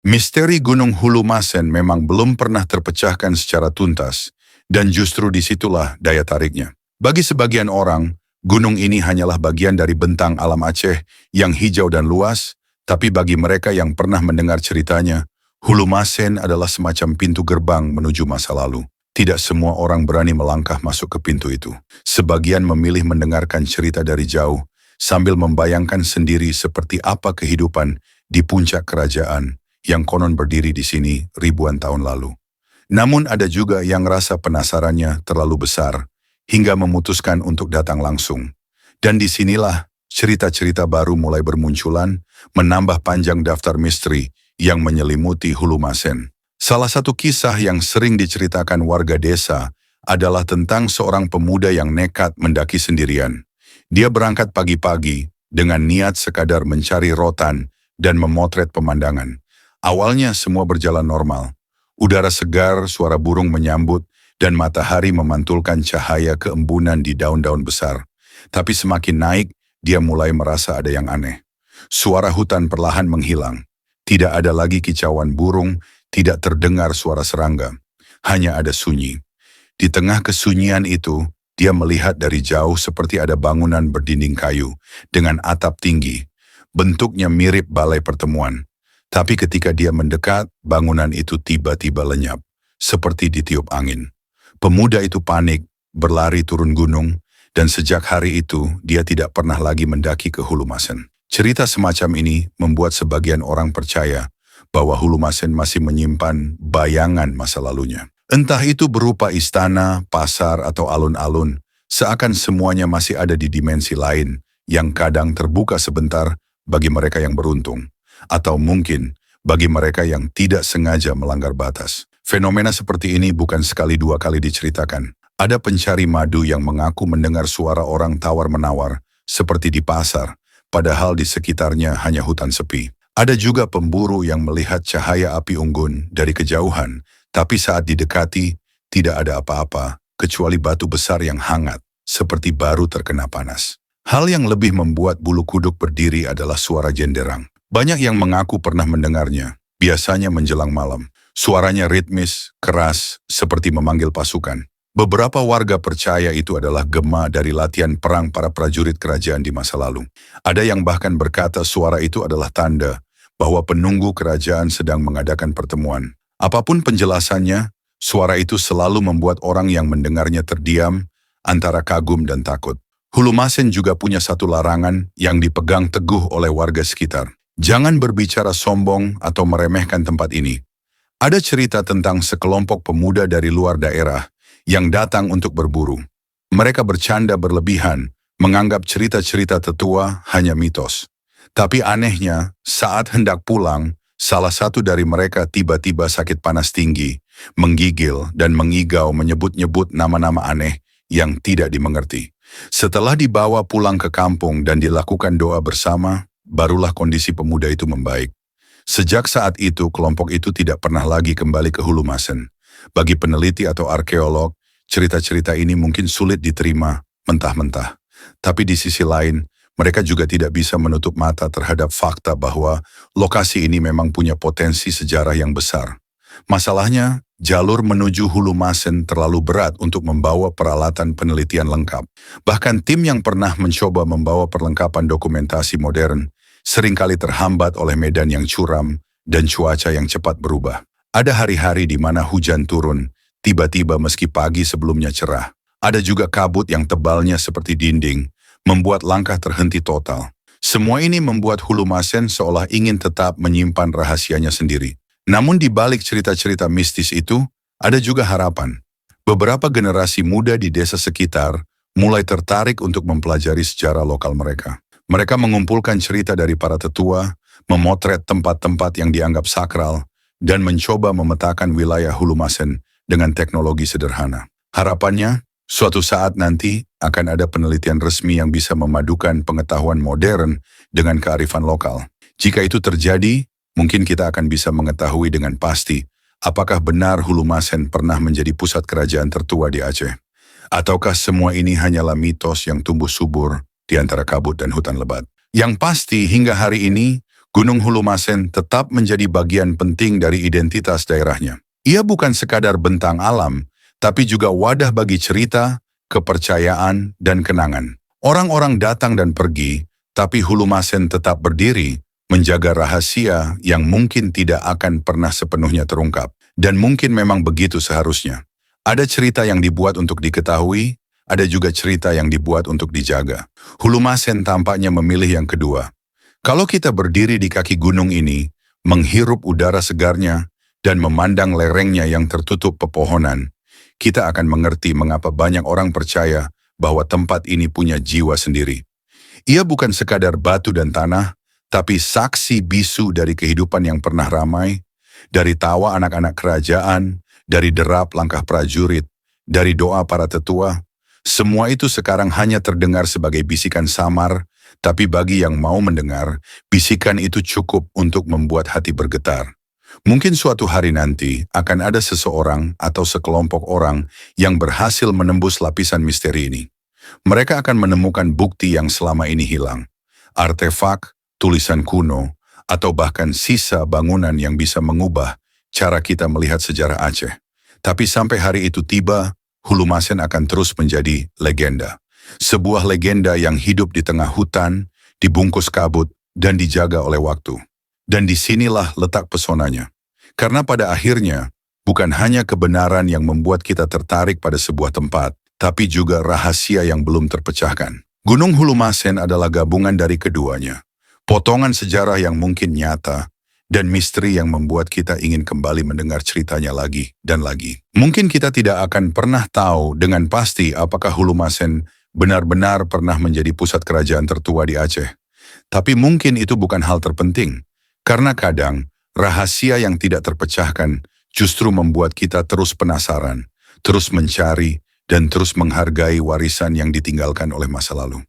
Misteri Gunung Hulumasen memang belum pernah terpecahkan secara tuntas, dan justru disitulah daya tariknya. Bagi sebagian orang, gunung ini hanyalah bagian dari bentang alam Aceh yang hijau dan luas, tapi bagi mereka yang pernah mendengar ceritanya, Hulumasen adalah semacam pintu gerbang menuju masa lalu. Tidak semua orang berani melangkah masuk ke pintu itu. Sebagian memilih mendengarkan cerita dari jauh, sambil membayangkan sendiri seperti apa kehidupan di puncak kerajaan yang konon berdiri di sini ribuan tahun lalu. Namun ada juga yang rasa penasarannya terlalu besar, hingga memutuskan untuk datang langsung. Dan disinilah cerita-cerita baru mulai bermunculan, menambah panjang daftar misteri yang menyelimuti Hulumasen. Salah satu kisah yang sering diceritakan warga desa adalah tentang seorang pemuda yang nekat mendaki sendirian. Dia berangkat pagi-pagi dengan niat sekadar mencari rotan dan memotret pemandangan. Awalnya semua berjalan normal. Udara segar, suara burung menyambut, dan matahari memantulkan cahaya keembunan di daun-daun besar. Tapi semakin naik, dia mulai merasa ada yang aneh. Suara hutan perlahan menghilang. Tidak ada lagi kicauan burung, tidak terdengar suara serangga. Hanya ada sunyi. Di tengah kesunyian itu, dia melihat dari jauh seperti ada bangunan berdinding kayu dengan atap tinggi. Bentuknya mirip balai pertemuan. Tapi ketika dia mendekat, bangunan itu tiba-tiba lenyap, seperti ditiup angin. Pemuda itu panik, berlari turun gunung, dan sejak hari itu dia tidak pernah lagi mendaki ke Hulumasen. Cerita semacam ini membuat sebagian orang percaya bahwa Hulumasen masih menyimpan bayangan masa lalunya. Entah itu berupa istana, pasar, atau alun-alun, seakan semuanya masih ada di dimensi lain yang kadang terbuka sebentar bagi mereka yang beruntung, atau mungkin bagi mereka yang tidak sengaja melanggar batas. Fenomena seperti ini bukan sekali dua kali diceritakan. Ada pencari madu yang mengaku mendengar suara orang tawar-menawar seperti di pasar, padahal di sekitarnya hanya hutan sepi. Ada juga pemburu yang melihat cahaya api unggun dari kejauhan, tapi saat didekati, tidak ada apa-apa, kecuali batu besar yang hangat, seperti baru terkena panas. Hal yang lebih membuat bulu kuduk berdiri adalah suara jenderang. Banyak yang mengaku pernah mendengarnya, biasanya menjelang malam. Suaranya ritmis, keras, seperti memanggil pasukan. Beberapa warga percaya itu adalah gema dari latihan perang para prajurit kerajaan di masa lalu. Ada yang bahkan berkata suara itu adalah tanda bahwa penunggu kerajaan sedang mengadakan pertemuan. Apapun penjelasannya, suara itu selalu membuat orang yang mendengarnya terdiam antara kagum dan takut. Hulumasen juga punya satu larangan yang dipegang teguh oleh warga sekitar. Jangan berbicara sombong atau meremehkan tempat ini. Ada cerita tentang sekelompok pemuda dari luar daerah yang datang untuk berburu. Mereka bercanda berlebihan, menganggap cerita-cerita tetua hanya mitos. Tapi anehnya, saat hendak pulang, salah satu dari mereka tiba-tiba sakit panas tinggi, menggigil dan mengigau menyebut-nyebut nama-nama aneh yang tidak dimengerti. Setelah dibawa pulang ke kampung dan dilakukan doa bersama, barulah kondisi pemuda itu membaik. Sejak saat itu, kelompok itu tidak pernah lagi kembali ke Hulumasen. Bagi peneliti atau arkeolog, cerita-cerita ini mungkin sulit diterima mentah-mentah. Tapi di sisi lain, mereka juga tidak bisa menutup mata terhadap fakta bahwa lokasi ini memang punya potensi sejarah yang besar. Masalahnya, jalur menuju Hulumasen terlalu berat untuk membawa peralatan penelitian lengkap. Bahkan tim yang pernah mencoba membawa perlengkapan dokumentasi modern seringkali terhambat oleh medan yang curam dan cuaca yang cepat berubah. Ada hari-hari di mana hujan turun, tiba-tiba meski pagi sebelumnya cerah. Ada juga kabut yang tebalnya seperti dinding, membuat langkah terhenti total. Semua ini membuat Hulumasen seolah ingin tetap menyimpan rahasianya sendiri. Namun di balik cerita-cerita mistis itu, ada juga harapan. Beberapa generasi muda di desa sekitar mulai tertarik untuk mempelajari sejarah lokal mereka. Mereka mengumpulkan cerita dari para tetua, memotret tempat-tempat yang dianggap sakral, dan mencoba memetakan wilayah Hulumasen dengan teknologi sederhana. Harapannya, suatu saat nanti akan ada penelitian resmi yang bisa memadukan pengetahuan modern dengan kearifan lokal. Jika itu terjadi, mungkin kita akan bisa mengetahui dengan pasti apakah benar Hulumasen pernah menjadi pusat kerajaan tertua di Aceh. Ataukah semua ini hanyalah mitos yang tumbuh subur di antara kabut dan hutan lebat. Yang pasti hingga hari ini, Gunung Hulumasen tetap menjadi bagian penting dari identitas daerahnya. Ia bukan sekadar bentang alam, tapi juga wadah bagi cerita, kepercayaan, dan kenangan. Orang-orang datang dan pergi, tapi Hulumasen tetap berdiri, menjaga rahasia yang mungkin tidak akan pernah sepenuhnya terungkap. Dan mungkin memang begitu seharusnya. Ada cerita yang dibuat untuk diketahui, ada juga cerita yang dibuat untuk dijaga. Hulumasen tampaknya memilih yang kedua. Kalau kita berdiri di kaki gunung ini, menghirup udara segarnya, dan memandang lerengnya yang tertutup pepohonan, kita akan mengerti mengapa banyak orang percaya bahwa tempat ini punya jiwa sendiri. Ia bukan sekadar batu dan tanah, tapi saksi bisu dari kehidupan yang pernah ramai, dari tawa anak-anak kerajaan, dari derap langkah prajurit, dari doa para tetua. Semua itu sekarang hanya terdengar sebagai bisikan samar, tapi bagi yang mau mendengar, bisikan itu cukup untuk membuat hati bergetar. Mungkin suatu hari nanti akan ada seseorang atau sekelompok orang yang berhasil menembus lapisan misteri ini. Mereka akan menemukan bukti yang selama ini hilang. Artefak, tulisan kuno, atau bahkan sisa bangunan yang bisa mengubah cara kita melihat sejarah Aceh. Tapi sampai hari itu tiba, Hulumasen akan terus menjadi legenda. Sebuah legenda yang hidup di tengah hutan, dibungkus kabut, dan dijaga oleh waktu. Dan disinilah letak pesonanya. Karena pada akhirnya, bukan hanya kebenaran yang membuat kita tertarik pada sebuah tempat, tapi juga rahasia yang belum terpecahkan. Gunung Hulumasen adalah gabungan dari keduanya. Potongan sejarah yang mungkin nyata, dan misteri yang membuat kita ingin kembali mendengar ceritanya lagi dan lagi. Mungkin kita tidak akan pernah tahu dengan pasti apakah Hulumasen benar-benar pernah menjadi pusat kerajaan tertua di Aceh. Tapi mungkin itu bukan hal terpenting, karena kadang rahasia yang tidak terpecahkan justru membuat kita terus penasaran, terus mencari, dan terus menghargai warisan yang ditinggalkan oleh masa lalu.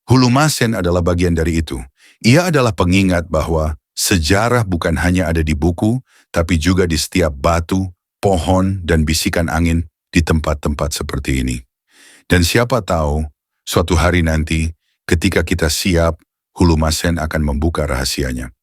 Hulumasen adalah bagian dari itu. Ia adalah pengingat bahwa sejarah bukan hanya ada di buku, tapi juga di setiap batu, pohon, dan bisikan angin di tempat-tempat seperti ini. Dan siapa tahu, suatu hari nanti, ketika kita siap, Hulumasen akan membuka rahasianya.